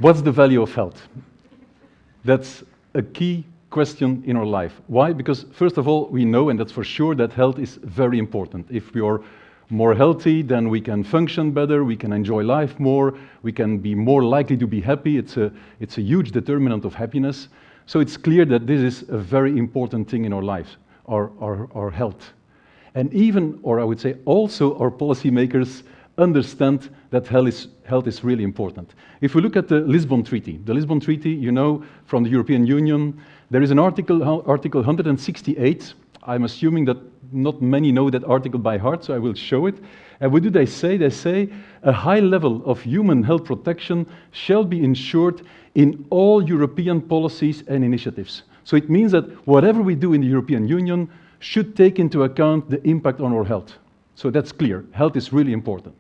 What's the value of health? That's a key question in our life. Why? Because first of all, we know, and that's for sure, that health is very important. If we are more healthy, then we can function better, we can enjoy life more, we can be more likely to be happy. It's a huge determinant of happiness. So it's clear that this is a very important thing in our lives, our health. And even, or I would say also, our policymakers understand that health is really important. If we look at the Lisbon Treaty, you know, from the European Union, there is an article 168. I'm assuming that not many know that article by heart, so I will show it. And what do they say? They say a high level of human health protection shall be ensured in all European policies and initiatives. So it means that whatever we do in the European Union should take into account the impact on our health. So that's clear. Health is really important.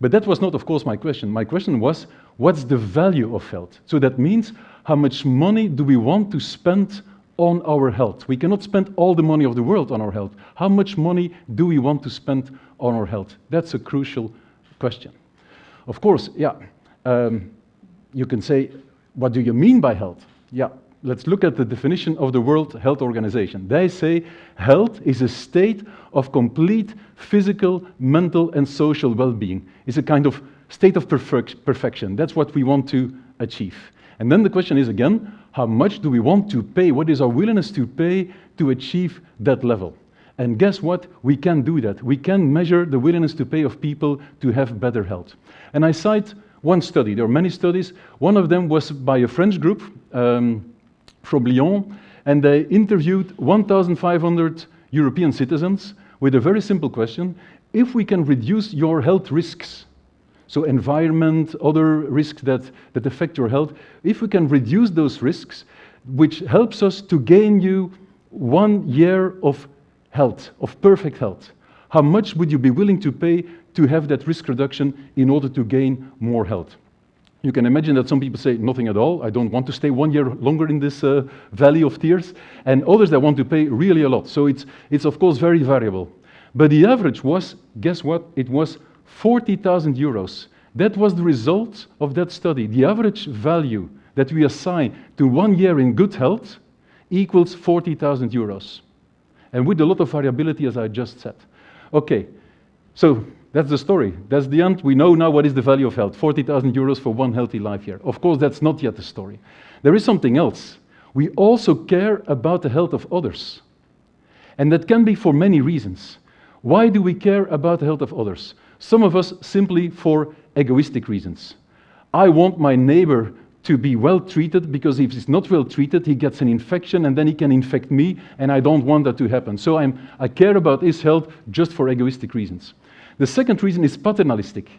But that was not, of course, my question. My question was, what's the value of health? So that means, how much money do we want to spend on our health? We cannot spend all the money of the world on our health. How much money do we want to spend on our health? That's a crucial question. Of course, you can say, what do you mean by health? Yeah, let's look at the definition of the World Health Organization. They say health is a state of complete physical, mental, and social well-being. It's a kind of state of perfection. That's what we want to achieve. And then the question is again, how much do we want to pay? What is our willingness to pay to achieve that level? And guess what? We can do that. We can measure the willingness to pay of people to have better health. And I cite one study. There are many studies. One of them was by a French group from Lyon, and they interviewed 1,500 European citizens with a very simple question: if we can reduce your health risks, so environment, other risks that affect your health, if we can reduce those risks, which helps us to gain you 1 year of health, of perfect health, how much would you be willing to pay to have that risk reduction in order to gain more health? You can imagine that some people say, nothing at all, I don't want to stay 1 year longer in this valley of tears, and others that want to pay really a lot. So it's of course very variable. But the average was, guess what? It was 40,000 euros. That was the result of that study. The average value that we assign to 1 year in good health equals 40,000 euros. And with a lot of variability, as I just said. Okay, so that's the story. That's the end. We know now what is the value of health. 40,000 euros for one healthy life year. Of course, that's not yet the story. There is something else. We also care about the health of others. And that can be for many reasons. Why do we care about the health of others? Some of us simply for egoistic reasons. I want my neighbor to be well treated, because if he's not well treated, he gets an infection and then he can infect me, and I don't want that to happen. So I care about his health just for egoistic reasons. The second reason is paternalistic.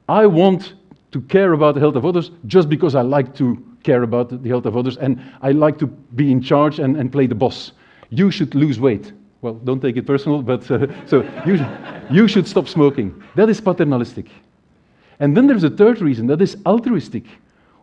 I want to care about the health of others just because I like to care about the health of others, and I like to be in charge and play the boss. You should lose weight. Well, don't take it personal, but so you should stop smoking. That is paternalistic. And then there's a third reason, that is altruistic.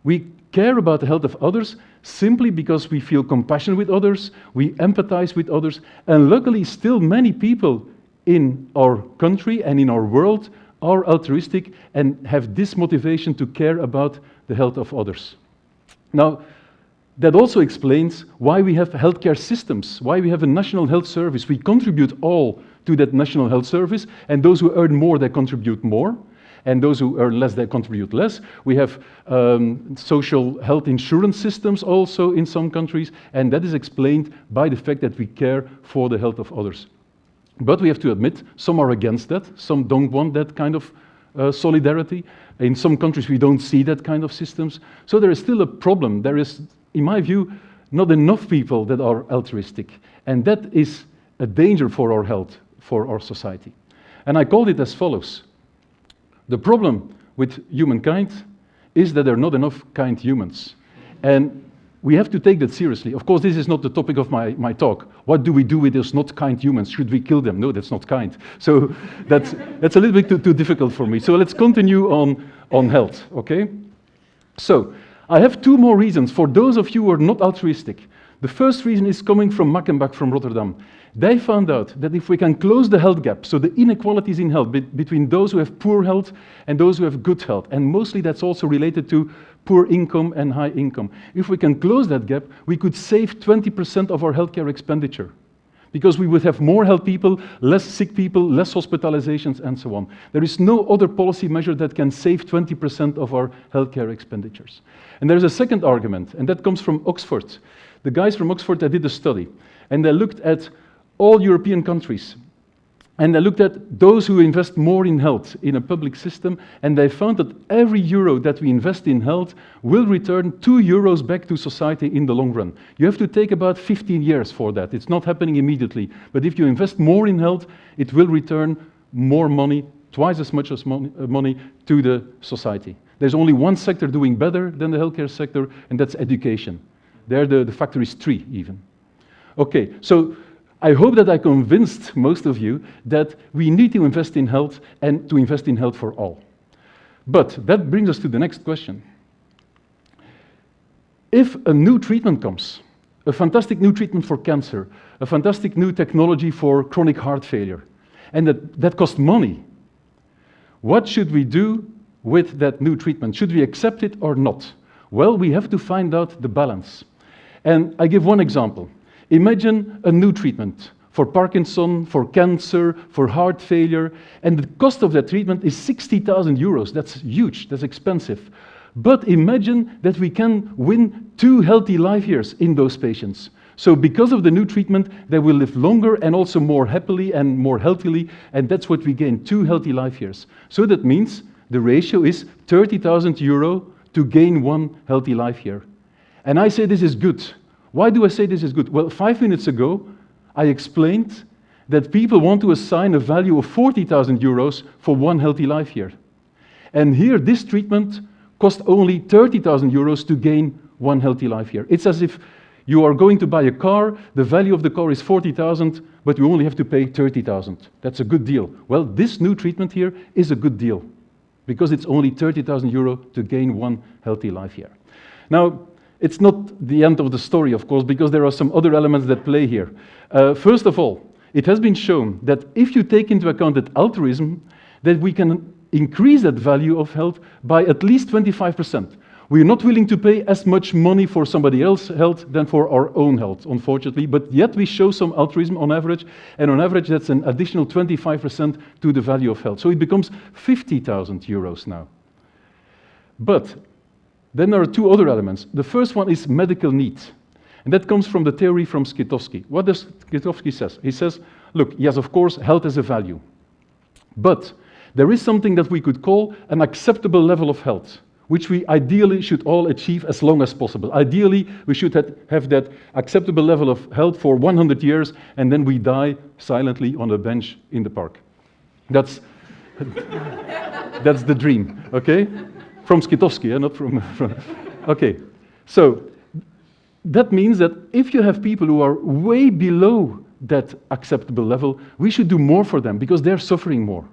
We care about the health of others simply because we feel compassion with others, we empathize with others, and luckily still many people in our country and in our world are altruistic and have this motivation to care about the health of others. Now, that also explains why we have healthcare systems, why we have a national health service. We contribute all to that national health service, and those who earn more, they contribute more, and those who earn less, they contribute less. We have social health insurance systems also in some countries, and that is explained by the fact that we care for the health of others. But we have to admit, some are against that, some don't want that kind of solidarity. In some countries we don't see that kind of systems. So there is still a problem. There is, in my view, not enough people that are altruistic. And that is a danger for our health, for our society. And I called it as follows. The problem with humankind is that there are not enough kind humans. And we have to take that seriously. Of course, this is not the topic of my talk. What do we do with those not kind humans? Should we kill them? No, that's not kind. So that's a little bit too difficult for me. So let's continue on health, okay? So I have two more reasons for those of you who are not altruistic. The first reason is coming from Mackenbach from Rotterdam. They found out that if we can close the health gap, so the inequalities in health between those who have poor health and those who have good health, and mostly that's also related to poor income and high income. If we can close that gap, we could save 20% of our healthcare expenditure, because we would have more healthy people, less sick people, less hospitalizations, and so on. There is no other policy measure that can save 20% of our healthcare expenditures. And there's a second argument, and that comes from Oxford. The guys from Oxford, they did a study, and they looked at all European countries. And they looked at those who invest more in health in a public system, and they found that every euro that we invest in health will return 2 euros back to society in the long run. You have to take about 15 years for that. It's not happening immediately. But if you invest more in health, it will return more money, twice as much as money to the society. There's only one sector doing better than the healthcare sector, and that's education. There the factor is 3 even. Okay, so I hope that I convinced most of you that we need to invest in health and to invest in health for all. But that brings us to the next question. If a new treatment comes, a fantastic new treatment for cancer, a fantastic new technology for chronic heart failure, and that costs money, what should we do with that new treatment? Should we accept it or not? Well, we have to find out the balance. And I give one example. Imagine a new treatment for Parkinson, for cancer, for heart failure, and the cost of that treatment is 60,000 euros. That's huge, that's expensive. But imagine that we can win 2 healthy life years in those patients. So because of the new treatment, they will live longer and also more happily and more healthily, and that's what we gain, 2 healthy life years. So that means the ratio is 30,000 euro to gain 1 healthy life year. And I say this is good. Why do I say this is good? Well, 5 minutes ago, I explained that people want to assign a value of 40,000 euros for 1 healthy life year. And here, this treatment cost only 30,000 euros to gain 1 healthy life year. It's as if you are going to buy a car, the value of the car is 40,000, but you only have to pay 30,000. That's a good deal. Well, this new treatment here is a good deal, because it's only 30,000 euro to gain 1 healthy life year. Now, it's not the end of the story, of course, because there are some other elements that play here. First of all, it has been shown that if you take into account that altruism, that we can increase that value of health by at least 25%. We're not willing to pay as much money for somebody else's health than for our own health, unfortunately, but yet we show some altruism on average, and on average that's an additional 25% to the value of health. So it becomes 50,000 euros now. But then there are 2 other elements. The first one is medical need. And that comes from the theory from Skytowski. What does Skytowski say? He says, look, yes, of course, health has a value. But there is something that we could call an acceptable level of health, which we ideally should all achieve as long as possible. Ideally, we should have that acceptable level of health for 100 years, and then we die silently on a bench in the park. That's the dream, okay? From Skytowski, not from... Okay, so that means that if you have people who are way below that acceptable level, we should do more for them, because they're suffering more.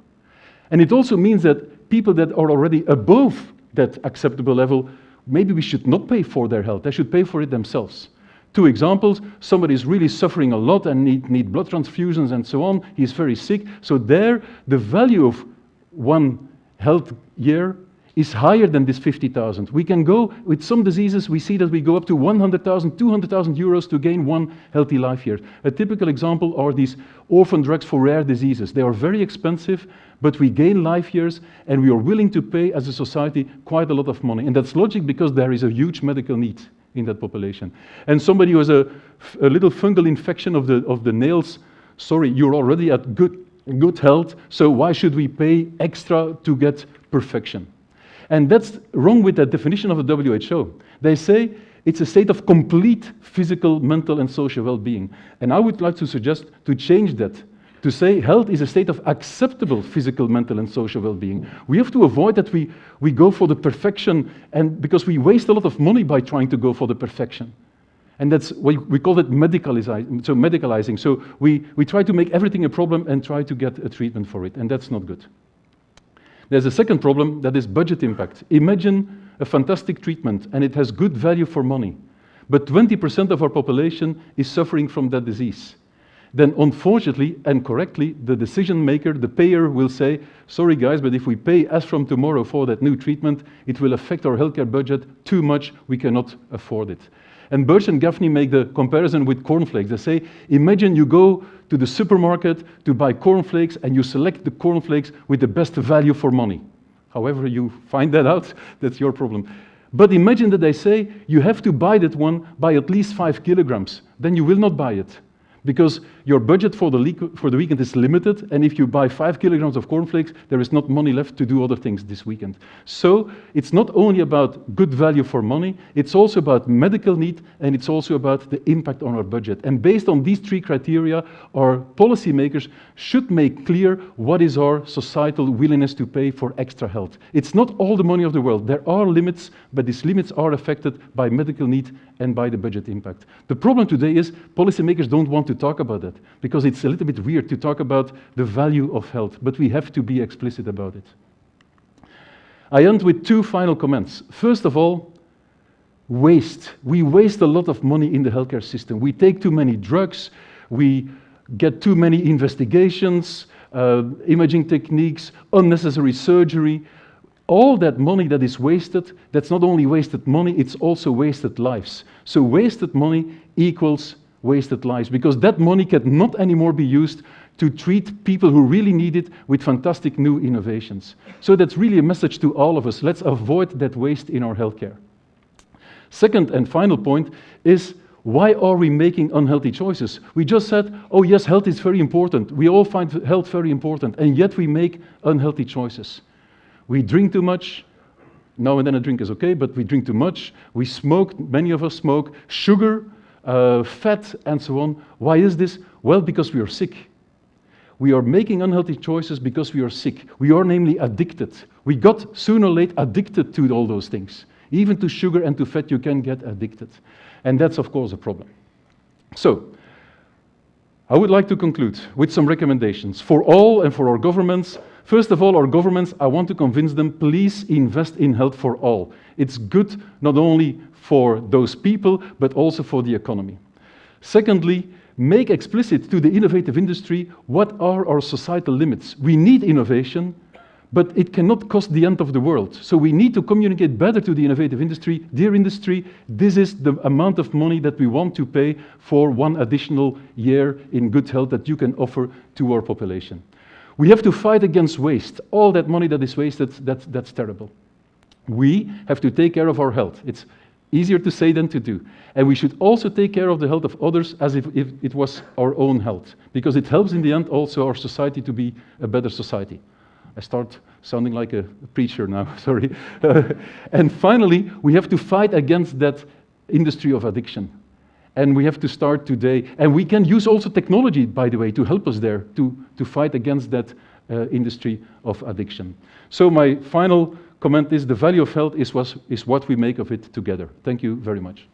And it also means that people that are already above that acceptable level, maybe we should not pay for their health, they should pay for it themselves. 2 examples, somebody is really suffering a lot and need blood transfusions and so on, he's very sick, so there the value of 1 health year is higher than this 50,000. We can go, with some diseases, we see that we go up to 100,000, 200,000 euros to gain 1 healthy life year. A typical example are these orphan drugs for rare diseases. They are very expensive, but we gain life years, and we are willing to pay, as a society, quite a lot of money. And that's logic, because there is a huge medical need in that population. And somebody who has a little fungal infection of the nails, sorry, you're already at good health, so why should we pay extra to get perfection? And that's wrong with that definition of the WHO. They say it's a state of complete physical, mental, and social well-being. And I would like to suggest to change that, to say health is a state of acceptable physical, mental, and social well-being. We have to avoid that we go for the perfection, and because we waste a lot of money by trying to go for the perfection. And that's why we call it medicalizing. So we try to make everything a problem and try to get a treatment for it, and that's not good. There's a second problem, that is budget impact. Imagine a fantastic treatment, and it has good value for money, but 20% of our population is suffering from that disease. then unfortunately and correctly, the decision maker, the payer, will say, sorry guys, but if we pay as from tomorrow for that new treatment, it will affect our healthcare budget too much, we cannot afford it. And Birch and Gaffney make the comparison with cornflakes. They say, imagine you go to the supermarket to buy cornflakes and you select the cornflakes with the best value for money. However you find that out, that's your problem. But imagine that they say, you have to buy that one by at least 5 kilograms. Then you will not buy it, because your budget for the weekend is limited, and if you buy 5 kilograms of cornflakes, there is not money left to do other things this weekend. So it's not only about good value for money, it's also about medical need, and it's also about the impact on our budget. And based on these 3 criteria, our policymakers should make clear what is our societal willingness to pay for extra health. It's not all the money of the world. There are limits, but these limits are affected by medical need and by the budget impact. The problem today is policymakers don't want to talk about that, because it's a little bit weird to talk about the value of health, but we have to be explicit about it. I end with 2 final comments. First of all, waste. We waste a lot of money in the healthcare system. We take too many drugs, we get too many investigations, imaging techniques, unnecessary surgery. All that money that is wasted, that's not only wasted money, it's also wasted lives. So wasted money equals wasted lives, because that money cannot anymore be used to treat people who really need it with fantastic new innovations. So that's really a message to all of us. Let's avoid that waste in our healthcare. Second and final point is, why are we making unhealthy choices? We just said, oh yes, health is very important. We all find health very important, and yet we make unhealthy choices. We drink too much. Now and then a drink is okay, but we drink too much. We smoke, many of us smoke, sugar, fat, and so on. Why is this? Well, because we are sick. We are making unhealthy choices because we are sick. We are namely addicted. We got, sooner or later, addicted to all those things. Even to sugar and to fat, you can get addicted. And that's, of course, a problem. So, I would like to conclude with some recommendations for all and for our governments. First of all, our governments, I want to convince them, please invest in health for all. It's good not only for those people, but also for the economy. Secondly, make explicit to the innovative industry what are our societal limits. We need innovation, but it cannot cost the end of the world. So we need to communicate better to the innovative industry. Dear industry, this is the amount of money that we want to pay for 1 additional year in good health that you can offer to our population. We have to fight against waste. All that money that is wasted, that's terrible. We have to take care of our health. It's easier to say than to do. And we should also take care of the health of others as if it was our own health, because it helps in the end also our society to be a better society. I start sounding like a preacher now, sorry. And finally, we have to fight against that industry of addiction. And we have to start today. And we can use also technology, by the way, to help us there, to fight against that industry of addiction. So my final comment is, the value of health is what we make of it together. Thank you very much.